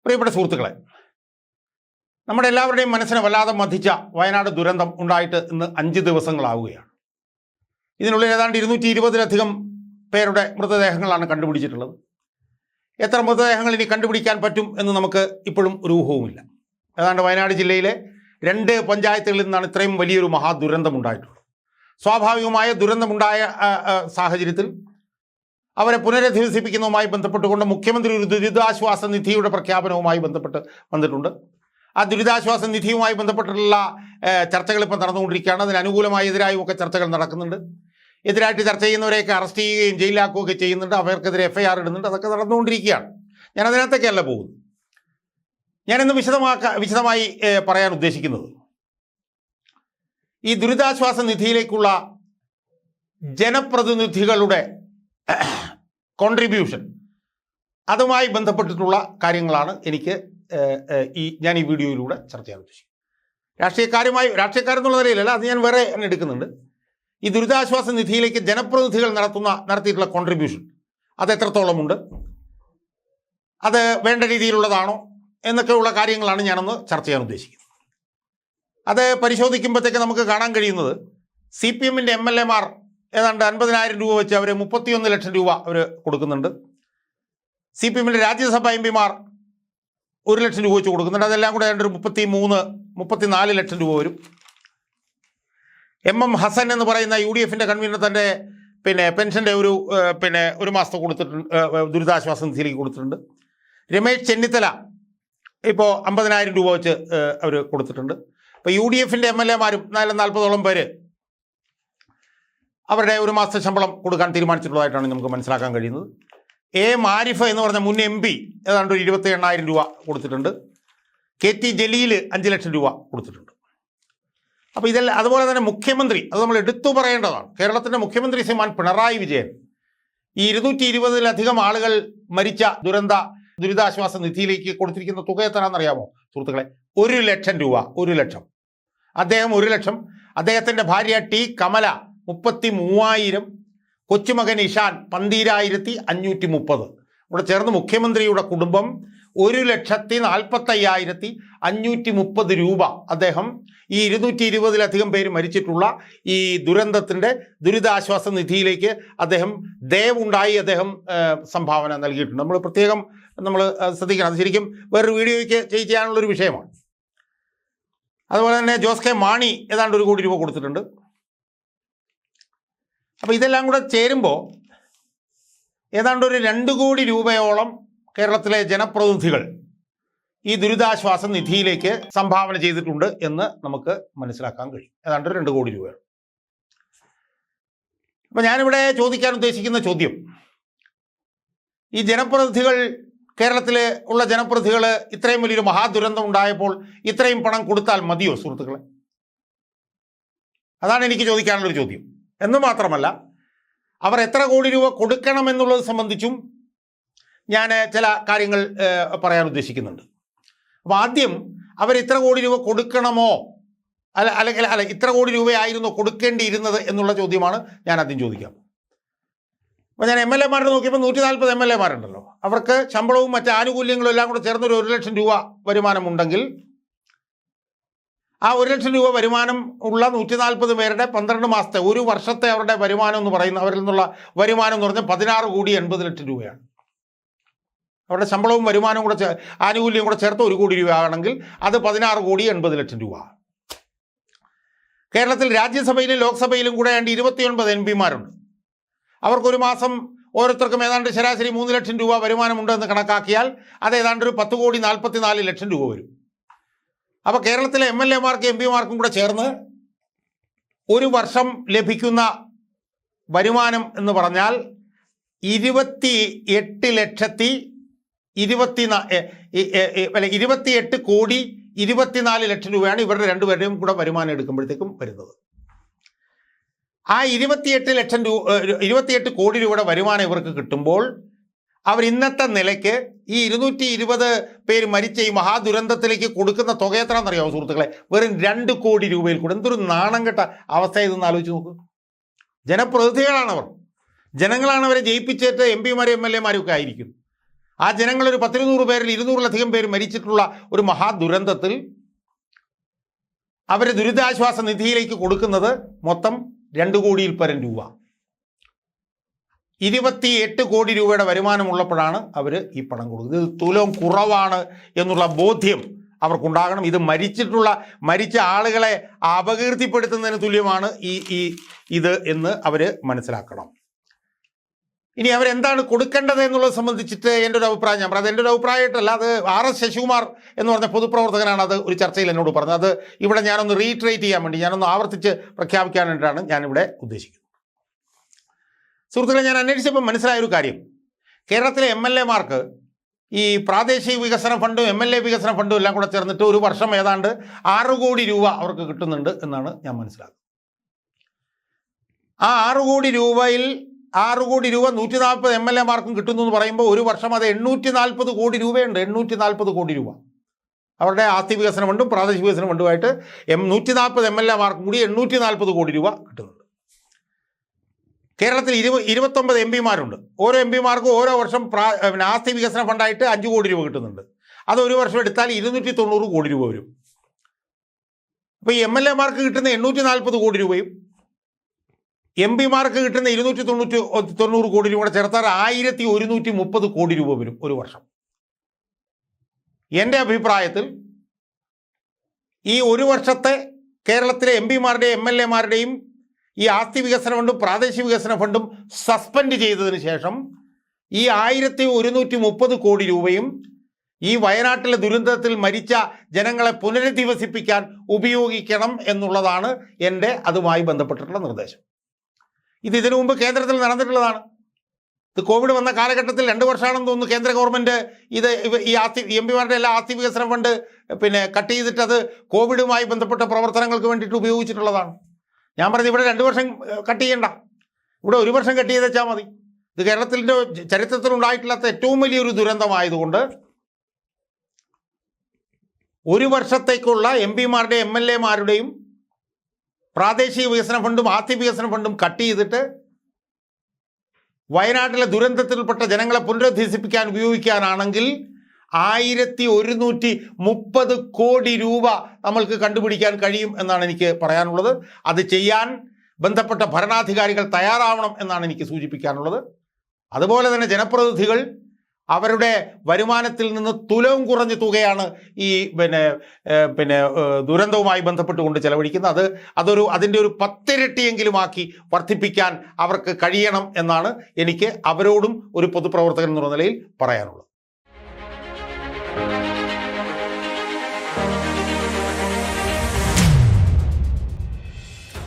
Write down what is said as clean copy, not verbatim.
പ്രിയപ്പെട്ട സുഹൃത്തുക്കളെ, നമ്മുടെ എല്ലാവരുടെയും മനസ്സിനെ വല്ലാതെ മഥിച്ച വയനാട് ദുരന്തം ഉണ്ടായിട്ട് ഇന്ന് 5 ദിവസങ്ങളാവുകയാണ്. ഇതിനുള്ളിൽ ഏതാണ്ട് 220-ലധികം പേരുടെ മൃതദേഹങ്ങളാണ് കണ്ടുപിടിച്ചിട്ടുള്ളത്. എത്ര മൃതദേഹങ്ങൾ ഇനി കണ്ടുപിടിക്കാൻ പറ്റും എന്ന് നമുക്ക് ഇപ്പോഴും ഒരു ഊഹവുമില്ല. ഏതാണ്ട് വയനാട് ജില്ലയിലെ 2 പഞ്ചായത്തുകളിൽ നിന്നാണ് ഇത്രയും വലിയൊരു മഹാദുരന്തം ഉണ്ടായിട്ടുള്ളത്. സ്വാഭാവികമായ ദുരന്തമുണ്ടായ സാഹചര്യത്തിൽ അവരെ പുനരധിവസിപ്പിക്കുന്നതുമായി ബന്ധപ്പെട്ടുകൊണ്ട് മുഖ്യമന്ത്രി ഒരു ദുരിതാശ്വാസ നിധിയുടെ പ്രഖ്യാപനവുമായി ബന്ധപ്പെട്ട് വന്നിട്ടുണ്ട്. ആ ദുരിതാശ്വാസ നിധിയുമായി ബന്ധപ്പെട്ടിട്ടുള്ള ചർച്ചകൾ ഇപ്പോൾ നടന്നുകൊണ്ടിരിക്കുകയാണ്. അതിന് അനുകൂലമായി എതിരായും ഒക്കെ ചർച്ചകൾ നടക്കുന്നുണ്ട്. എതിരായിട്ട് ചർച്ച ചെയ്യുന്നവരെയൊക്കെ അറസ്റ്റ് ചെയ്യുകയും ജയിലാക്കുകയൊക്കെ ചെയ്യുന്നുണ്ട്. അവർക്കെതിരെ FIR ഇടുന്നുണ്ട്. അതൊക്കെ നടന്നുകൊണ്ടിരിക്കുകയാണ്. ഞാൻ അതിനകത്തേക്കല്ല പോകുന്നത്. ഞാനിന്ന് വിശദമായി പറയാൻ ഉദ്ദേശിക്കുന്നത് ഈ ദുരിതാശ്വാസ നിധിയിലേക്കുള്ള ജനപ്രതിനിധികളുടെ കോൺട്രിബ്യൂഷൻ, അതുമായി ബന്ധപ്പെട്ടിട്ടുള്ള കാര്യങ്ങളാണ് ഞാൻ ഈ വീഡിയോയിലൂടെ ചർച്ച ചെയ്യാൻ ഉദ്ദേശിക്കുന്നത്. രാഷ്ട്രീയക്കാരെന്നുള്ള നിലയിലല്ല, അത് ഞാൻ വേറെ തന്നെ എടുക്കുന്നുണ്ട്. ഈ ദുരിതാശ്വാസ നിധിയിലേക്ക് ജനപ്രതിനിധികൾ നടത്തിയിട്ടുള്ള കോൺട്രിബ്യൂഷൻ അത് എത്രത്തോളമുണ്ട്, അത് വേണ്ട രീതിയിലുള്ളതാണോ എന്നൊക്കെയുള്ള കാര്യങ്ങളാണ് ഞാനൊന്ന് ചർച്ച ചെയ്യാൻ ഉദ്ദേശിക്കുന്നത്. അത് പരിശോധിക്കുമ്പോഴത്തേക്ക് നമുക്ക് കാണാൻ കഴിയുന്നത് CPMൻ്റെ MLA മാർ ഏതാണ്ട് 50,000 രൂപ വെച്ച് അവർ 31 ലക്ഷം രൂപ അവർ കൊടുക്കുന്നുണ്ട്. CPMൻ്റെ രാജ്യസഭാ MP മാർ 1 ലക്ഷം രൂപ വെച്ച് കൊടുക്കുന്നുണ്ട്. അതെല്ലാം കൂടെ ഏതാണ്ട് ഒരു 34 ലക്ഷം രൂപ വരും. MM ഹസൻ എന്ന് പറയുന്ന UDFൻ്റെ കൺവീനർ തൻ്റെ പെൻഷൻ്റെ ഒരു മാസത്തെ കൊടുത്തിട്ടുണ്ട്, ദുരിതാശ്വാസ നിധിയിലേക്ക് കൊടുത്തിട്ടുണ്ട്. രമേശ് ചെന്നിത്തല ഇപ്പോൾ 50,000 രൂപ വെച്ച് അവർ കൊടുത്തിട്ടുണ്ട്. ഇപ്പോൾ UDFൻ്റെ MLA മാരും 40ഓളം പേര് അവരുടെ ഒരു മാസത്തെ ശമ്പളം കൊടുക്കാൻ തീരുമാനിച്ചിട്ടുള്ളതായിട്ടാണ് നമുക്ക് മനസ്സിലാക്കാൻ കഴിയുന്നത്. മാരിഫ എന്ന് പറഞ്ഞ മുൻ MP ഏതാണ്ട് ഒരു 28,000 രൂപ കൊടുത്തിട്ടുണ്ട്. KT ജലീൽ 5 ലക്ഷം രൂപ കൊടുത്തിട്ടുണ്ട്. അപ്പോൾ ഇതെല്ലാം അതുപോലെ തന്നെ മുഖ്യമന്ത്രി, അത് നമ്മൾ എടുത്തു പറയേണ്ടതാണ്, കേരളത്തിൻ്റെ മുഖ്യമന്ത്രി ശ്രീമാൻ പിണറായി വിജയൻ ഈ 220-ലധികം ആളുകൾ മരിച്ച ദുരിതാശ്വാസ നിധിയിലേക്ക് കൊടുത്തിരിക്കുന്ന തുക എത്രയാണെന്നറിയാമോ സുഹൃത്തുക്കളെ? 1 ലക്ഷം രൂപ. 1 ലക്ഷം. അദ്ദേഹം 1 ലക്ഷം, അദ്ദേഹത്തിൻ്റെ ഭാര്യ T കമല 33,000, കൊച്ചുമകൻ ഇഷാൻ 12,530. ഇവിടെ ചേർന്ന് മുഖ്യമന്ത്രിയുടെ കുടുംബം 1,45,530 രൂപ അദ്ദേഹം ഈ 220-ലധികം പേര് മരിച്ചിട്ടുള്ള ഈ ദുരിതാശ്വാസ നിധിയിലേക്ക് അദ്ദേഹം ദയവുണ്ടായി സംഭാവന നൽകിയിട്ടുണ്ട്. നമ്മൾ പ്രത്യേകം ശ്രദ്ധിക്കണം. അത് ശരിക്കും വേറൊരു വീഡിയോയ്ക്ക് ചെയ്യാനുള്ളൊരു വിഷയമാണ്. അതുപോലെ തന്നെ ജോസ് കെ മാണി ഏതാണ്ട് 1 കോടി രൂപ കൊടുത്തിട്ടുണ്ട്. അപ്പോൾ ഇതെല്ലാം കൂടെ ചേരുമ്പോൾ ഏതാണ്ട് ഒരു 2 കോടി രൂപയോളം കേരളത്തിലെ ജനപ്രതിനിധികൾ ഈ ദുരിതാശ്വാസ നിധിയിലേക്ക് സംഭാവന ചെയ്തിട്ടുണ്ട് എന്ന് നമുക്ക് മനസ്സിലാക്കാൻ കഴിയും. ഏതാണ്ട് 2 കോടി രൂപയാണ്. അപ്പോൾ ഞാനിവിടെ ചോദിക്കാൻ ഉദ്ദേശിക്കുന്ന ചോദ്യം, ഈ കേരളത്തിലെ ഉള്ള ജനപ്രതിനിധികൾ ഇത്രയും വലിയൊരു മഹാദുരന്തം ഉണ്ടായപ്പോൾ ഇത്രയും പണം കൊടുത്താൽ മതിയോ സുഹൃത്തുക്കളെ? അതാണ് എനിക്ക് ചോദിക്കാനുള്ളൊരു ചോദ്യം. എന്ന് മാത്രമല്ല, അവർ എത്ര കോടി രൂപ കൊടുക്കണമെന്നുള്ളത് സംബന്ധിച്ചും ഞാൻ ചില കാര്യങ്ങൾ പറയാൻ ഉദ്ദേശിക്കുന്നുണ്ട്. അപ്പോൾ ആദ്യം അവർ ഇത്ര കോടി രൂപ കൊടുക്കണമോ അല്ലെങ്കിൽ ഇത്ര കോടി രൂപയായിരുന്നു കൊടുക്കേണ്ടിയിരുന്നത് എന്നുള്ള ചോദ്യമാണ് ഞാൻ ആദ്യം ചോദിക്കാം. അപ്പോൾ ഞാൻ MLA-മാരുടെ നോക്കിയപ്പോൾ 140 MLA-മാരുണ്ടല്ലോ. അവർക്ക് ശമ്പളവും മറ്റ് ആനുകൂല്യങ്ങളും എല്ലാം കൂടെ ചേർന്നൊരു 1 ലക്ഷം രൂപ വരുമാനമുണ്ടെങ്കിൽ ആ 1 ലക്ഷം രൂപ വരുമാനം ഉള്ള 140 പേരുടെ 12 മാസത്തെ ഒരു വർഷത്തെ അവരുടെ വരുമാനം എന്ന് പറയുന്ന അവരിൽ നിന്നുള്ള വരുമാനം എന്ന് പറഞ്ഞാൽ 16,80,00,000 രൂപയാണ്. അവരുടെ ശമ്പളവും വരുമാനവും കൂടെ ആനുകൂല്യം കൂടെ ചേർത്ത് 1 കോടി രൂപ ആണെങ്കിൽ അത് 16,80,00,000 രൂപ. കേരളത്തിൽ രാജ്യസഭയിലും ലോക്സഭയിലും കൂടെ 29 MP-മാരുണ്ട്. അവർക്കൊരു മാസം ഓരോരുത്തർക്കും ഏതാണ്ട് ശരാശരി 3 ലക്ഷം രൂപ വരുമാനമുണ്ടെന്ന് കണക്കാക്കിയാൽ അത് ഏതാണ്ട് ഒരു 10,44,00,000 രൂപ വരും. അപ്പോൾ കേരളത്തിലെ MLA-മാർക്കും MP-മാർക്കും കൂടെ ചേർന്ന് ഒരു വർഷം ലഭിക്കുന്ന വരുമാനം എന്ന് പറഞ്ഞാൽ 28,24,24,00,000 രൂപയാണ് ഇവരുടെ രണ്ടുപേരുടെയും കൂടെ വരുമാനം എടുക്കുമ്പോഴത്തേക്കും വരുന്നത്. ആ 28 കോടി രൂപയുടെ വരുമാനം ഇവർക്ക് കിട്ടുമ്പോൾ അവർ ഇന്നത്തെ നിലയ്ക്ക് ഈ 220 പേര് മരിച്ച ഈ മഹാദുരന്തത്തിലേക്ക് കൊടുക്കുന്ന തുക എത്രയാണെന്നറിയാമോ സുഹൃത്തുക്കളെ? വെറും 2 കോടി രൂപയിൽ കൂടെ. എന്തൊരു നാണം കെട്ട അവസ്ഥ ഇതെന്ന് ആലോചിച്ച് നോക്കുക. ജനപ്രതിനിധികളാണവർ, ജനങ്ങളാണ് അവരെ ജയിപ്പിച്ചേറ്റ് MP-മാരും MLA-മാരും ഒക്കെ ആയിരിക്കും. ആ ജനങ്ങൾ ഒരു 100 പേരിൽ 200-ലധികം പേര് മരിച്ചിട്ടുള്ള ഒരു മഹാദുരന്തത്തിൽ അവർ ദുരിതാശ്വാസ നിധിയിലേക്ക് കൊടുക്കുന്നത് മൊത്തം 2 കോടിയിൽ പരം രൂപ. 28 കോടി രൂപയുടെ വരുമാനമുള്ളപ്പോഴാണ് അവർ ഈ പണം കൊടുക്കുന്നത്. ഇത് തുലം കുറവാണ് എന്നുള്ള ബോധ്യം അവർക്കുണ്ടാകണം. ഇത് മരിച്ച ആളുകളെ അപകീർത്തിപ്പെടുത്തുന്നതിന് തുല്യമാണ് ഇത് എന്ന് അവർ മനസ്സിലാക്കണം. ഇനി അവരെന്താണ് കൊടുക്കേണ്ടത് എന്നുള്ളത് സംബന്ധിച്ചിട്ട് എൻ്റെ ഒരു അഭിപ്രായം ഞാൻ പറയാം. എൻ്റെ ഒരു അഭിപ്രായമായിട്ടല്ല, അത് RS ശശികുമാർ എന്ന് പറഞ്ഞ പൊതുപ്രവർത്തകനാണ് അത് ഒരു ചർച്ചയിൽ എന്നോട് പറഞ്ഞത്. അത് ഇവിടെ ഞാനൊന്ന് റീട്രേറ്റ് ചെയ്യാൻ വേണ്ടി, ഞാനൊന്ന് ആവർത്തിച്ച് പ്രഖ്യാപിക്കാൻ വേണ്ടിയിട്ടാണ് ഞാനിവിടെ ഉദ്ദേശിക്കുന്നത്. സുഹൃത്തുക്കളെ, ഞാൻ അന്വേഷിച്ചപ്പോൾ മനസ്സിലായൊരു കാര്യം, കേരളത്തിലെ MLA-മാർക്ക് ഈ പ്രാദേശിക വികസന ഫണ്ടും MLA വികസന ഫണ്ടും എല്ലാം കൂടെ ചേർന്നിട്ട് ഒരു വർഷം ഏതാണ്ട് 6 കോടി രൂപ അവർക്ക് കിട്ടുന്നുണ്ട് എന്നാണ് ഞാൻ മനസ്സിലാക്കുന്നത്. ആ 6 കോടി രൂപയിൽ 6 കോടി രൂപ 140 MLA-മാർക്കും കിട്ടുന്നു എന്ന് പറയുമ്പോൾ ഒരു വർഷം അത് 840 കോടി രൂപയുണ്ട്. 840 കോടി രൂപ അവരുടെ ആസ്തി വികസന ഫണ്ടും പ്രാദേശിക വികസന ഫണ്ടുമായിട്ട് 140 MLA-മാർക്കും കൂടി 840 കോടി രൂപ കിട്ടുന്നുണ്ട്. കേരളത്തിൽ 29 MP-മാരുണ്ട്. ഓരോ MP-മാർക്കും ഓരോ വർഷം ആസ്തി വികസന ഫണ്ടായിട്ട് 5 കോടി രൂപ കിട്ടുന്നുണ്ട്. അത് ഒരു വർഷം എടുത്താൽ 290 കോടി രൂപ വരും. അപ്പോൾ ഈ MLA-മാർക്ക് കിട്ടുന്ന 840 കോടി രൂപയും MP-മാർക്ക് കിട്ടുന്ന 290 കോടി രൂപ ചേർത്താൽ 1130 കോടി രൂപ വരും ഒരു വർഷം. എൻ്റെ അഭിപ്രായത്തിൽ ഈ ഒരു വർഷത്തെ കേരളത്തിലെ MP-മാരുടെയും MLA-മാരുടെയും ഈ ആസ്തി വികസന ഫണ്ടും പ്രാദേശിക വികസന ഫണ്ടും സസ്പെൻഡ് ചെയ്തതിന് ശേഷം ഈ 1130 കോടി രൂപയും ഈ വയനാട്ടിലെ ദുരന്തത്തിൽ മരിച്ച ജനങ്ങളെ പുനരധിവസിപ്പിക്കാൻ ഉപയോഗിക്കണം എന്നുള്ളതാണ് എൻ്റെ അതുമായി ബന്ധപ്പെട്ടിട്ടുള്ള നിർദ്ദേശം. ഇതിനു മുമ്പ് കേന്ദ്രത്തിൽ നടന്നിട്ടുള്ളതാണ്. ഇത് കോവിഡ് വന്ന കാലഘട്ടത്തിൽ 2 വർഷമാണെന്ന് തോന്നുന്നു കേന്ദ്ര ഗവൺമെൻറ് ഈ MP-മാരുടെ എല്ലാ ആസ്തി വികസന ഫണ്ട് കട്ട് ചെയ്തിട്ട് അത് കോവിഡുമായി ബന്ധപ്പെട്ട പ്രവർത്തനങ്ങൾക്ക് വേണ്ടിയിട്ട് ഉപയോഗിച്ചിട്ടുള്ളതാണ്. ഞാൻ പറഞ്ഞത് ഇവിടെ 2 വർഷം കട്ട് ചെയ്യണ്ട, ഇവിടെ 1 വർഷം കട്ട് ചെയ്ത് വെച്ചാൽ മതി. ഇത് കേരളത്തിൻ്റെ ചരിത്രത്തിലുണ്ടായിട്ടില്ലാത്ത ഏറ്റവും വലിയൊരു ദുരന്തമായതുകൊണ്ട് 1 വർഷത്തേക്കുള്ള MP-മാരുടെയും MLA-മാരുടെയും പ്രാദേശിക വികസന ഫണ്ടും ആസ്തി വികസന ഫണ്ടും കട്ട് ചെയ്തിട്ട് വയനാട്ടിലെ ദുരന്തത്തിൽപ്പെട്ട ജനങ്ങളെ പുനരധിവസിപ്പിക്കാൻ ഉപയോഗിക്കാനാണെങ്കിൽ 1130 കോടി രൂപ നമ്മൾക്ക് കണ്ടുപിടിക്കാൻ കഴിയും എന്നാണ് എനിക്ക് പറയാനുള്ളത്. അത് ചെയ്യാൻ ബന്ധപ്പെട്ട ഭരണാധികാരികൾ തയ്യാറാവണം എന്നാണ് എനിക്ക് സൂചിപ്പിക്കാനുള്ളത്. അതുപോലെ തന്നെ ജനപ്രതിനിധികൾ അവരുടെ വരുമാനത്തിൽ നിന്ന് തുലവും കുറഞ്ഞ തുകയാണ് ഈ ദുരന്തവുമായി ബന്ധപ്പെട്ടുകൊണ്ട് ചെലവഴിക്കുന്നത്. അതിൻ്റെ ഒരു 10 ഇരട്ടിയെങ്കിലും ആക്കി വർദ്ധിപ്പിക്കാൻ അവർക്ക് കഴിയണം എന്നാണ് എനിക്ക് അവരോടും ഒരു പൊതുപ്രവർത്തകൻ എന്നുള്ള നിലയിൽ പറയാനുള്ളത്.